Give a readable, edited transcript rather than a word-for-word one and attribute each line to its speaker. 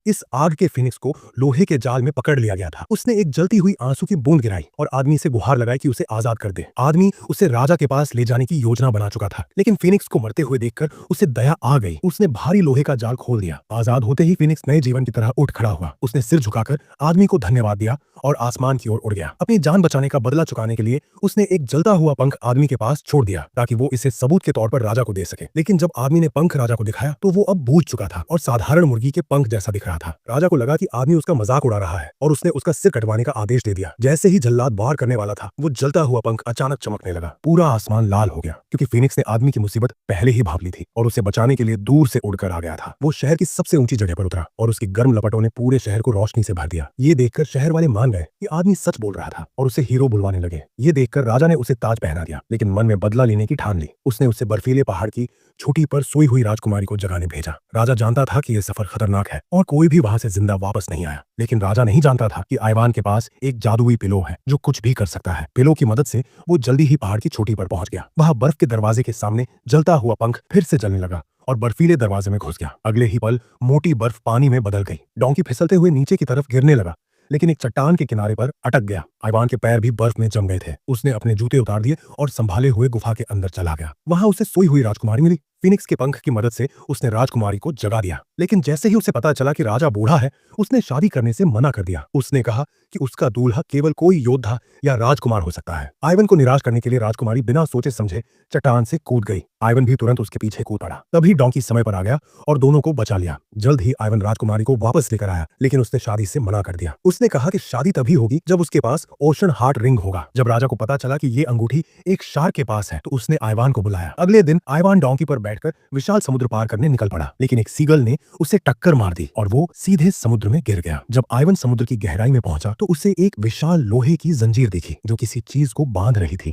Speaker 1: इस आग के फिनिक्स को लोहे के जाल में पकड़ लिया गया था। उसने एक जलती हुई आंसू की बूंद गिराई और आदमी से गुहार लगाई कि उसे आजाद कर दे। आदमी उसे राजा के पास ले जाने की योजना बना चुका था, लेकिन फिनिक्स को मरते हुए देखकर उसे दया आ गई। उसने भारी लोहे का जाल खोल दिया। आजाद होते ही फिनिक्स नए जीवन की तरह उठ खड़ा हुआ। उसने सिर झुकाकर आदमी को धन्यवाद दिया और आसमान की ओर उड़ गया। अपनी जान बचाने का बदला चुकाने के लिए उसने एक जलता हुआ पंख आदमी के पास छोड़ दिया ताकि वो इसे सबूत के तौर पर राजा को दे सके। लेकिन जब आदमी ने पंख राजा को दिखाया तो वो अब बूझ चुका था और साधारण मुर्गी के पंख जैसा दिख रहा था। राजा को लगा कि आदमी उसका मजाक उड़ा रहा है और उसने उसका सिर कटवाने का आदेश दे दिया। जैसे ही जल्लाद वार करने वाला था, वो जलता हुआ पंख अचानक चमकने लगा। पूरा आसमान लाल हो गया क्योंकि फिनिक्स ने आदमी की मुसीबत पहले ही भांप ली थी और उसे बचाने के लिए दूर से उड़कर आ गया था। वो शहर की सबसे ऊंची जगह पर उतरा और उसकी गर्म लपटों ने पूरे शहर को रोशनी से भर दिया। ये देखकर शहर वाले मान गए कि आदमी सच बोल रहा था और उसे हीरो बुलवाने लगे। ये देखकर राजा ने उसे ताज पहना दिया, लेकिन मन में बदला लेने की ठान ली। उसने उसे बर्फीले पहाड़ की चोटी पर सोई हुई राजकुमारी को जगाने भेजा। राजा जानता था कि यह सफर खतरनाक है और कोई भी वहां से जिंदा वापस नहीं आया, लेकिन राजा नहीं जानता था कि आइवान के पास एक जादुई पिलो है जो कुछ भी कर सकता है। पिलो की मदद से वो जल्दी ही पहाड़ की चोटी पर पहुंच गया। वहां बर्फ के दरवाजे के सामने जलता हुआ पंख फिर से जलने लगा और बर्फीले दरवाजे में घुस गया। अगले ही पल मोटी बर्फ पानी में बदल गई। डोंकी फिसलते हुए नीचे की तरफ गिरने लगा, लेकिन एक चट्टान के किनारे पर अटक गया। आइवान के पैर भी बर्फ में जम गए थे। उसने अपने जूते उतार दिए और संभाले हुए गुफा के अंदर चला गया। वहां उसे सोई हुई राजकुमारी मिली। फिनिक्स के पंख की मदद से उसने राजकुमारी को जगा दिया, लेकिन जैसे ही उसे पता चला कि राजा बूढ़ा है, उसने शादी करने से मना कर दिया। उसने कहा कि उसका दूल्हा केवल कोई योद्धा या राजकुमार हो सकता है। आइवन को निराश करने के लिए राजकुमारी बिना सोचे समझे चट्टान से कूद गई। आइवन भी तुरंत उसके पीछे कूद पड़ा। तभी डोंकी समय पर आ गया और दोनों को बचा लिया। जल्द ही आइवन राजकुमारी को वापस लेकर आया, लेकिन उसने शादी से मना कर दिया। उसने कहा कि शादी तभी होगी जब उसके पास ओशन हार्ट रिंग होगा। जब राजा को पता चला कि ये अंगूठी एक शार्क के पास है, तो उसने आइवान को बुलाया। अगले दिन आइवान डोंकी पर बैठकर विशाल समुद्र पार करने निकल पड़ा, लेकिन एक सीगल ने उसे टक्कर मार दी और वो सीधे समुद्र में गिर गया। जब आइवन समुद्र की गहराई में पहुंचा तो उसे एक विशाल लोहे की जंजीर दिखी जो किसी चीज को बांध रही थी।